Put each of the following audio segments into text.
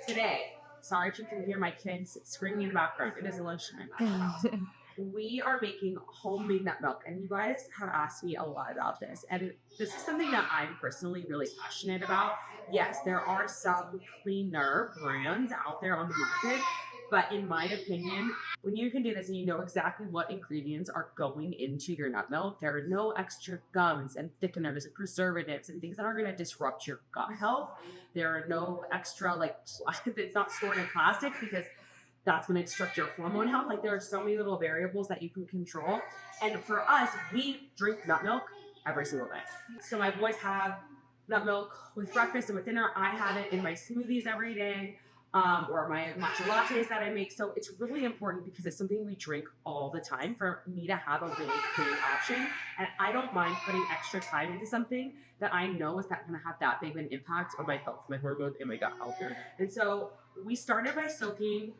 Today, sorry if you can hear my kids screaming in the background. It is a lunchtime. We are making homemade nut milk, and you guys have asked me a lot about this, and this is something that I'm personally really passionate about. Yes, there are some cleaner brands out there on the market, but in my opinion, when you can do this and you know exactly what ingredients are going into your nut milk, there are no extra gums and thickeners and preservatives and things that are going to disrupt your gut health. There are no extra, it's not stored in plastic because that's going to disrupt your hormone health. Like, there are so many little variables that you can control. And for us, we drink nut milk every single day. So my boys have nut milk with breakfast and with dinner. I have it in my smoothies every day, or my matcha lattes that I make. So it's really important because it's something we drink all the time for me to have a really clean option. And I don't mind putting extra time into something that I know is not going to have that big of an impact on my health, my hormones, and my gut health. And so we started by soaking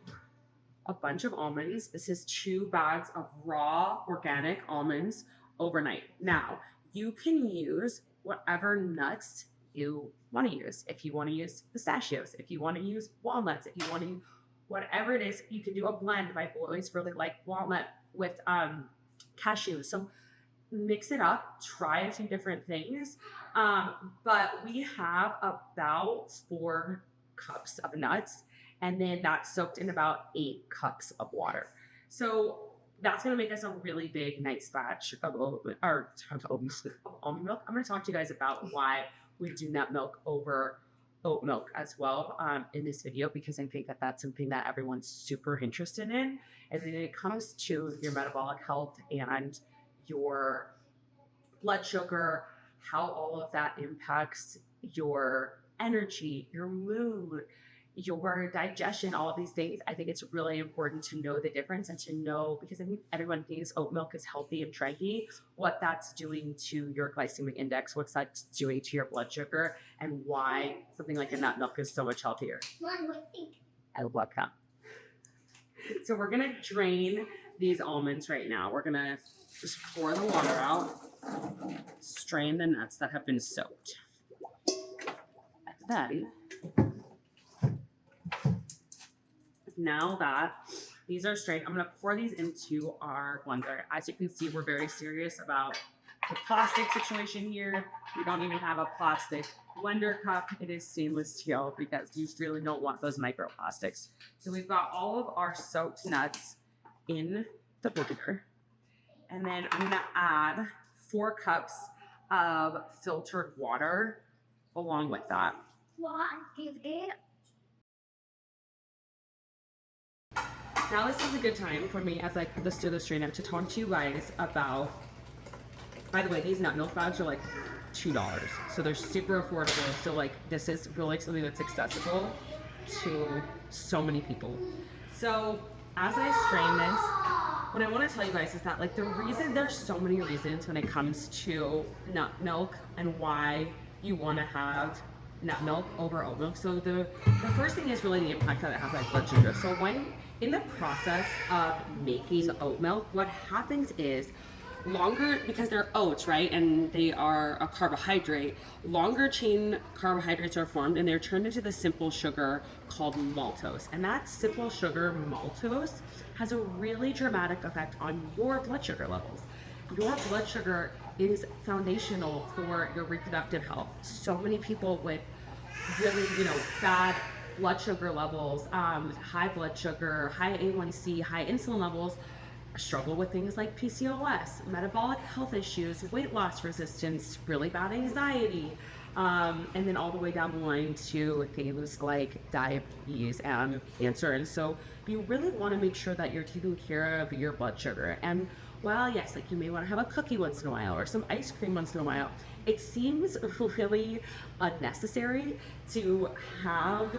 a bunch of almonds. This is 2 bags of raw organic almonds overnight. Now, you can use whatever nuts you want to use. If you want to use pistachios, if you want to use walnuts, if you want to use whatever it is, you can do a blend. My boys really like walnut with cashews. So mix it up, try a few different things. But we have about 4 cups of nuts, and then that's soaked in about 8 cups of water. So that's going to make us a really big, nice batch of almond milk. I'm going to talk to you guys about why we do nut milk over oat milk as well in this video, because I think that that's something that everyone's super interested in. And then it comes to your metabolic health and your blood sugar, how all of that impacts your energy, your mood, your digestion, all of these things. I think it's really important to know the difference and to know, because I think everyone thinks oat milk is healthy and trendy, what that's doing to your glycemic index, what's that doing to your blood sugar, and why something like a nut milk is so much healthier. And blood count. So we're gonna drain these almonds right now. We're gonna just pour the water out, strain the nuts that have been soaked. And then, now that these are strained, I'm going to pour these into our blender. As you can see, we're very serious about the plastic situation here. We don't even have a plastic blender cup. It is stainless steel because you really don't want those microplastics. So we've got all of our soaked nuts in the blender. And then I'm going to add 4 cups of filtered water along with that. Now this is a good time for me, as I put this to the strainer, to talk to you guys about, by the way, these nut milk bags are like $2. So they're super affordable. So like, this is really something that's accessible to so many people. So as I strain this, what I want to tell you guys is that, like, there's so many reasons when it comes to nut milk and why you want to have nut milk over oat milk. So the first thing is really the impact that it has on blood sugar. So when in the process of making oat milk, what happens is because they're oats, right, and they are a carbohydrate, longer chain carbohydrates are formed and they're turned into the simple sugar called maltose. And that simple sugar maltose has a really dramatic effect on your blood sugar levels. Your blood sugar is foundational for your reproductive health. So many people with really, bad blood sugar levels, high blood sugar, high A1C, high insulin levels, struggle with things like PCOS, metabolic health issues, weight loss resistance, really bad anxiety, and then all the way down the line to things like diabetes and cancer. And so you really want to make sure that you're taking care of your blood sugar. And while, yes, like, you may want to have a cookie once in a while or some ice cream once in a while, it seems really unnecessary to have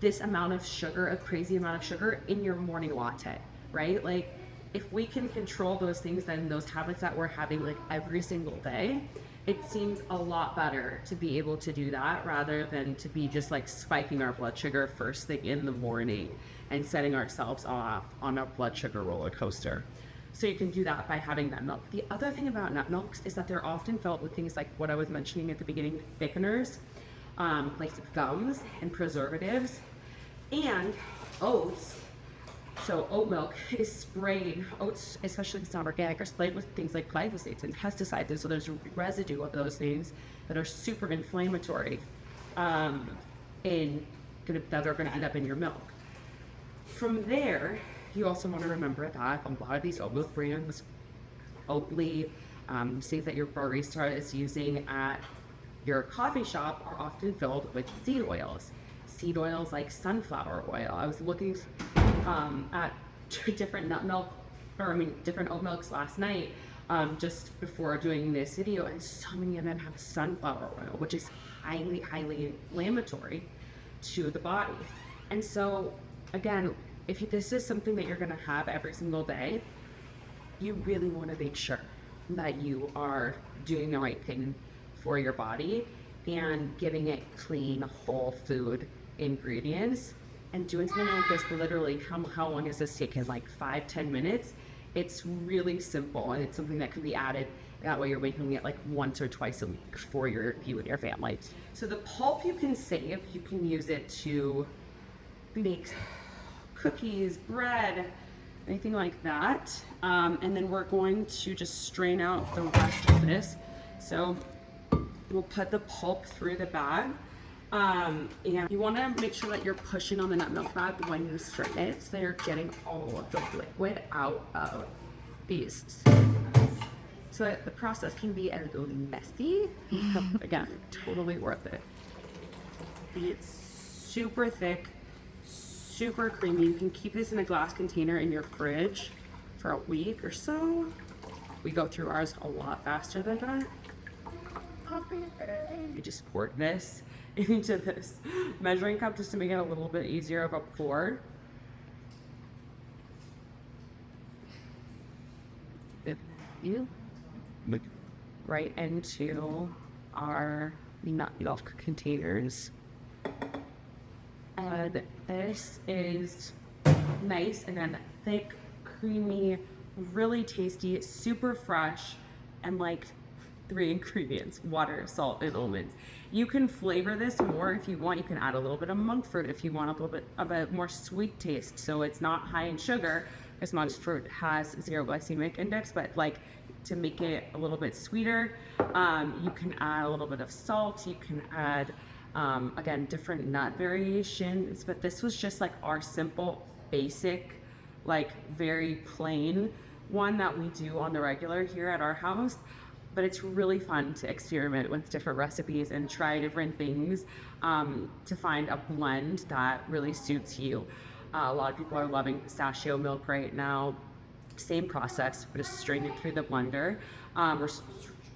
this amount of sugar, a crazy amount of sugar in your morning latte, right? Like, if we can control those things, then those habits that we're having like every single day, it seems a lot better to be able to do that rather than to be just like spiking our blood sugar first thing in the morning and setting ourselves off on a blood sugar roller coaster. So you can do that by having nut milk. The other thing about nut milks is that they're often filled with things like what I was mentioning at the beginning, thickeners. like gums and preservatives, and oats. So oat milk is sprayed, oats, especially if it's not organic, are sprayed with things like glyphosates and pesticides. And so there's a residue of those things that are super inflammatory that are going to end up in your milk. From there, you also want to remember that a lot of these oat milk brands, Oatly, things that your barista is using at your coffee shop are often filled with seed oils. Seed oils like sunflower oil. I was looking at different different oat milks last night, just before doing this video, and so many of them have sunflower oil, which is highly, highly inflammatory to the body. And so, again, if this is something that you're gonna have every single day, you really want to make sure that you are doing the right thing for your body and giving it clean, whole food ingredients, and doing something like this literally, how long does this take? Like 5-10 minutes. It's really simple, and it's something that can be added. That way you're making it like once or twice a week for you and your family. So the pulp you can save, you can use it to make cookies, bread, anything like that. And then we're going to just strain out the rest of this. So we'll put the pulp through the bag. And you want to make sure that you're pushing on the nut milk bag when you strain it, so you're getting all of the liquid out of these. So that the process can be a little messy. Again, totally worth it. It's super thick, super creamy. You can keep this in a glass container in your fridge for a week or so. We go through ours a lot faster than that. You just pour this into this measuring cup just to make it a little bit easier of a pour. Right into our nut milk containers. And this is nice and then thick, creamy, really tasty, super fresh, and like 3 ingredients: water, salt, and almonds. You can flavor this more if you want. You can add a little bit of monk fruit if you want a little bit of a more sweet taste, so it's not high in sugar, because monk fruit has 0 glycemic index, but like to make it a little bit sweeter, you can add a little bit of salt. You can add again, different nut variations, but this was just like our simple, basic, like very plain one that we do on the regular here at our house. But it's really fun to experiment with different recipes and try different things to find a blend that really suits you. A lot of people are loving pistachio milk right now. Same process, but just strain it through the blender, or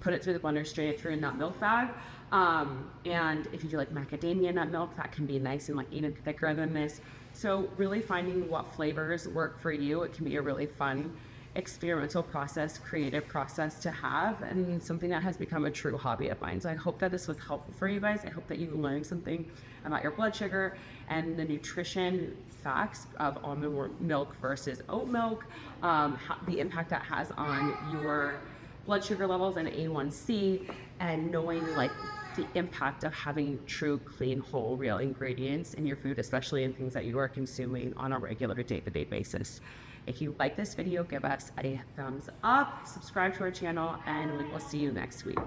put it through the blender, strain it through a nut milk bag. And if you do like macadamia nut milk, that can be nice and like even thicker than this. So really finding what flavors work for you. It can be a really fun experimental process, creative process to have, and something that has become a true hobby of mine. So I hope that this was helpful for you guys. I hope that you learned something about your blood sugar and the nutrition facts of almond milk versus oat milk, the impact that has on your blood sugar levels and A1C, and knowing like the impact of having true, clean, whole, real ingredients in your food, especially in things that you are consuming on a regular day-to-day basis. If you like this video, give us a thumbs up, subscribe to our channel, and we will see you next week.